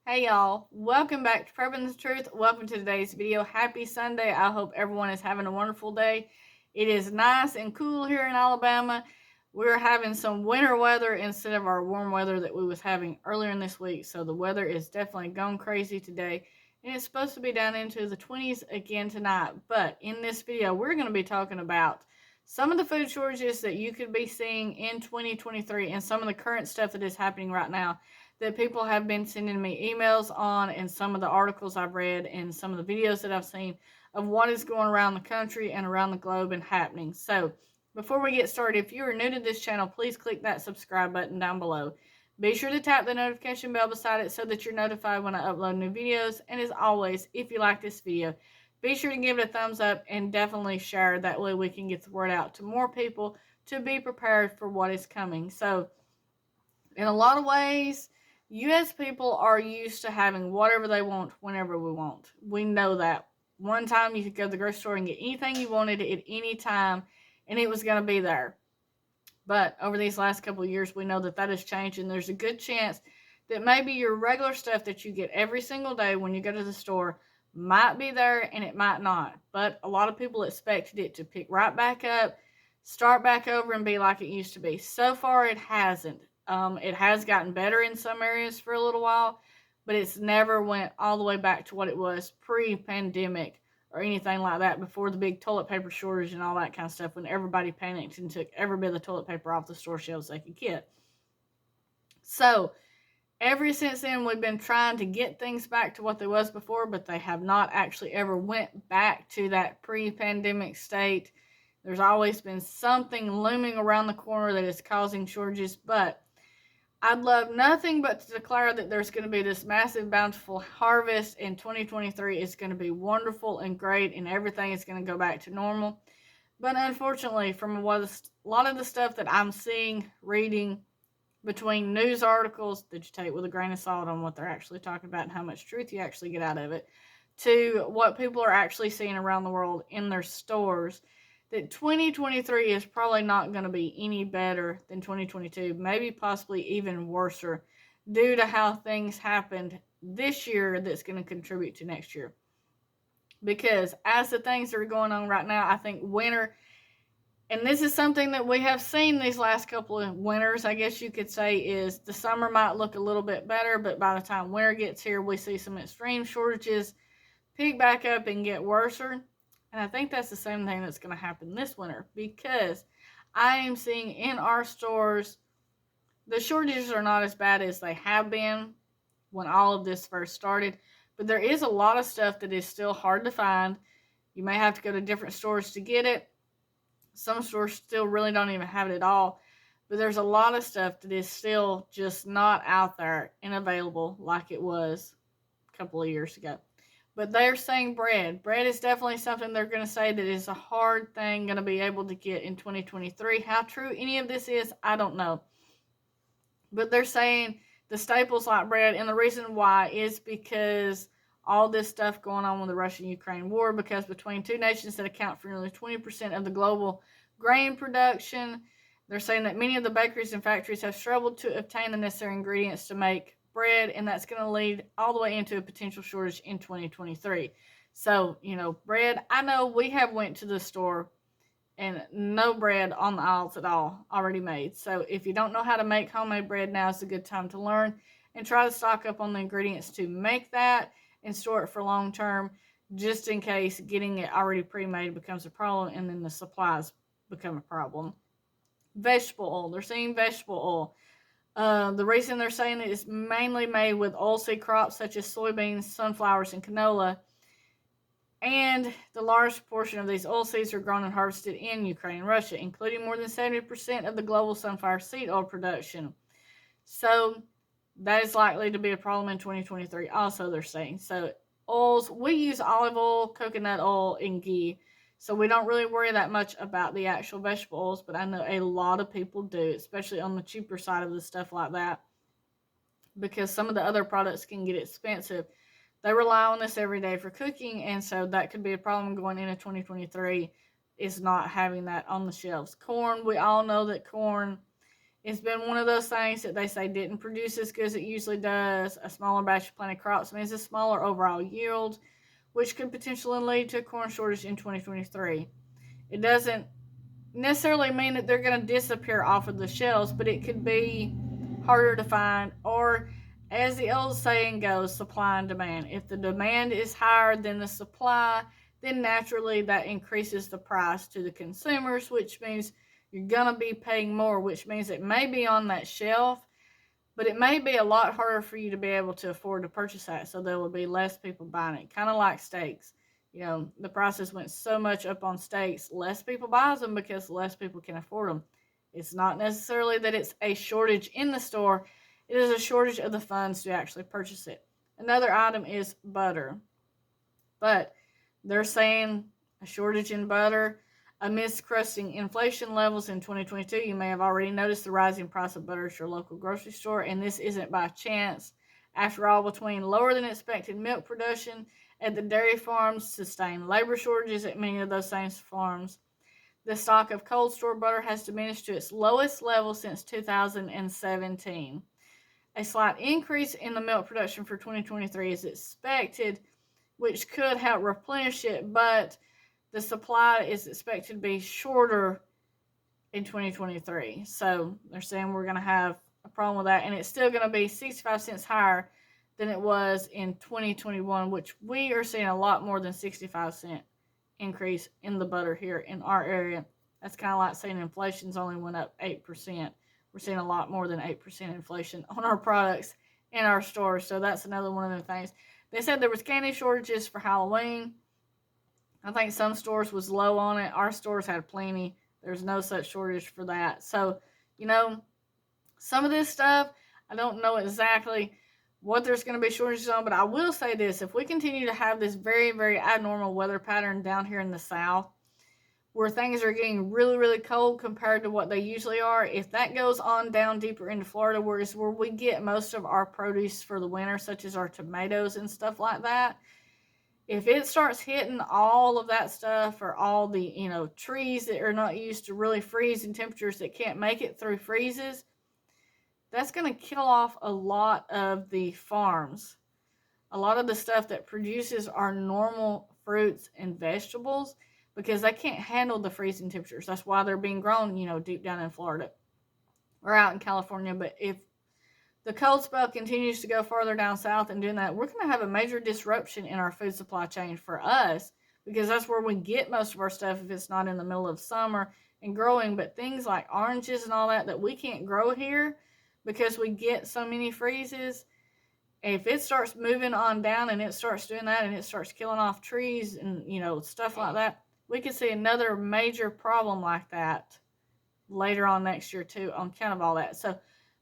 Hey y'all, welcome back to Prepping the Truth. Welcome to today's video. Happy Sunday. I hope everyone is having a wonderful day. It is nice and cool here in Alabama. We're having some winter weather instead of our warm weather that we was having earlier in this week. So the weather is definitely gone crazy today. And it's supposed to be down into the 20s again tonight. But in this video, we're going to be talking about some of the food shortages that you could be seeing in 2023 and some of the current stuff that is happening right now that people have been sending me emails on, and some of the articles I've read and some of the videos that I've seen of what is going around the country and around the globe and happening. So before we get started, if you are new to this channel, please click that subscribe button down below. Be sure to tap the notification bell beside it so that you're notified when I upload new videos. And as always, if you like this video, be sure to give it a thumbs up and definitely share. That way we can get the word out to more people to be prepared for what is coming. So in a lot of ways, U.S. people are used to having whatever they want whenever we want. We know that. One time you could go to the grocery store and get anything you wanted at any time, and it was going to be there. But over these last couple of years, we know that that has changed, and there's a good chance that maybe your regular stuff that you get every single day when you go to the store might be there and it might not. But a lot of people expected it to pick right back up, start back over, and be like it used to be. So far, it hasn't. It has gotten better in some areas for a little while, but it's never went all the way back to what it was pre-pandemic or anything like that before the big toilet paper shortage and all that kind of stuff when everybody panicked and took every bit of the toilet paper off the store shelves they could get. So ever since then, we've been trying to get things back to what they was before, but they have not actually ever went back to that pre-pandemic state. There's always been something looming around the corner that is causing shortages, but I'd love nothing but to declare that there's going to be this massive bountiful harvest in 2023. It's going to be wonderful and great, and everything is going to go back to normal. But unfortunately, from a lot of the stuff that I'm seeing, reading, between news articles that you take with a grain of salt on what they're actually talking about and how much truth you actually get out of it, to what people are actually seeing around the world in their stores, that 2023 is probably not going to be any better than 2022, maybe possibly even worse, due to how things happened this year that's going to contribute to next year. Because as the things that are going on right now, I think winter, and this is something that we have seen these last couple of winters, I guess you could say, is the summer might look a little bit better, but by the time winter gets here, we see some extreme shortages pick back up and get worse. And I think that's the same thing that's going to happen this winter, because I am seeing in our stores the shortages are not as bad as they have been when all of this first started, but there is a lot of stuff that is still hard to find. You may have to go to different stores to get it. Some stores still really don't even have it at all, but there's a lot of stuff that is still just not out there and available like it was a couple of years ago. But they're saying bread. Bread is definitely something they're going to say that is a hard thing going to be able to get in 2023. How true any of this is, I don't know. But they're saying the staples like bread, and the reason why is because all this stuff going on with the Russian-Ukraine war, because between two nations that account for nearly 20% of the global grain production, they're saying that many of the bakeries and factories have struggled to obtain the necessary ingredients to make bread, and that's going to lead all the way into a potential shortage in 2023. So, bread, I know we have went to the store and no bread on the aisles at all already made. So if you don't know how to make homemade bread, now is a good time to learn and try to stock up on the ingredients to make that and store it for long term, just in case getting it already pre-made becomes a problem and then the supplies become a problem. Vegetable oil. They're saying vegetable oil. The reason they're saying it is mainly made with oilseed crops such as soybeans, sunflowers, and canola. And the large portion of these oilseeds are grown and harvested in Ukraine and Russia, including more than 70% of the global sunflower seed oil production. So that is likely to be a problem in 2023 also, they're saying. So oils, we use olive oil, coconut oil, and ghee. So we don't really worry that much about the actual vegetable oils, but I know a lot of people do, especially on the cheaper side of the stuff like that, because some of the other products can get expensive. They rely on this every day for cooking, and so that could be a problem going into 2023, is not having that on the shelves. Corn, we all know that corn It's been one of those things that they say didn't produce as good as it usually does. A smaller batch of planted crops means a smaller overall yield, which could potentially lead to a corn shortage in 2023. It doesn't necessarily mean that they're going to disappear off of the shelves, but it could be harder to find, or as the old saying goes, supply and demand. If the demand is higher than the supply, then naturally that increases the price to the consumers, which means you're going to be paying more, which means it may be on that shelf, but it may be a lot harder for you to be able to afford to purchase that, so there will be less people buying it. Kind of like steaks. The prices went so much up on steaks, less people buy them because less people can afford them. It's not necessarily that it's a shortage in the store. It is a shortage of the funds to actually purchase it. Another item is butter. But they're saying a shortage in butter. Amidst cresting inflation levels in 2022, you may have already noticed the rising price of butter at your local grocery store, and this isn't by chance. After all, between lower than expected milk production at the dairy farms, sustained labor shortages at many of those same farms, the stock of cold store butter has diminished to its lowest level since 2017. A slight increase in the milk production for 2023 is expected, which could help replenish it, but the supply is expected to be shorter in 2023. So they're saying we're going to have a problem with that, and it's still going to be 65 cents higher than it was in 2021, which we are seeing a lot more than 65-cent increase in the butter here in our area. That's kind of like saying inflation's only went up 8%. We're seeing a lot more than 8% inflation on our products in our stores. So that's another one of the things. They said there was candy shortages for Halloween. I think some stores was low on it. Our stores had plenty. There's no such shortage for that. So, some of this stuff, I don't know exactly what there's going to be shortages on, but I will say this. If we continue to have this very, very abnormal weather pattern down here in the South, where things are getting really, really cold compared to what they usually are, if that goes on down deeper into Florida, where we get most of our produce for the winter, such as our tomatoes and stuff like that, if it starts hitting all of that stuff, or all the, trees that are not used to really freezing temperatures that can't make it through freezes, that's going to kill off a lot of the farms. A lot of the stuff that produces our normal fruits and vegetables, because they can't handle the freezing temperatures. That's why they're being grown, deep down in Florida or out in California. But if the cold spell continues to go further down south and doing that, we're going to have a major disruption in our food supply chain for us, because that's where we get most of our stuff if it's not in the middle of summer and growing. But things like oranges and all that we can't grow here because we get so many freezes, if it starts moving on down and it starts doing that and it starts killing off trees and, stuff like that, we could see another major problem like that later on next year too, on account of all that. So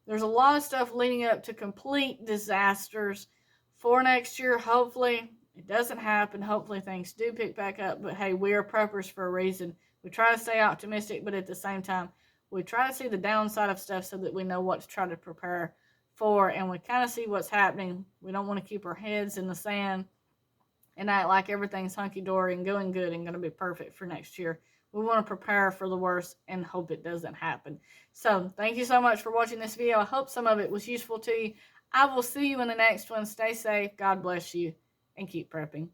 there's a lot of stuff leading up to complete disasters for next year. Hopefully it doesn't happen. Hopefully things do pick back up. But hey, we are preppers for a reason. We try to stay optimistic, but at the same time, we try to see the downside of stuff so that we know what to try to prepare for, and we kind of see what's happening. We don't want to keep our heads in the sand and act like everything's hunky-dory and going good and going to be perfect for next year. We want to prepare for the worst and hope it doesn't happen. So thank you so much for watching this video. I hope some of it was useful to you. I will see you in the next one. Stay safe. God bless you, and keep prepping.